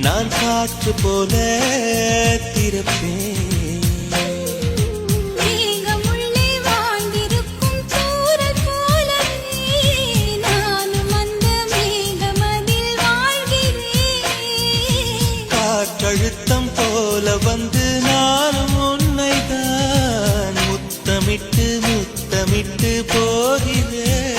நான் காற்று போல திறப்பேன். காற்றழுத்தம் போல வந்து நானும் உன்னை தான் முத்தமிட்டு முத்தமிட்டு போகிறேன்.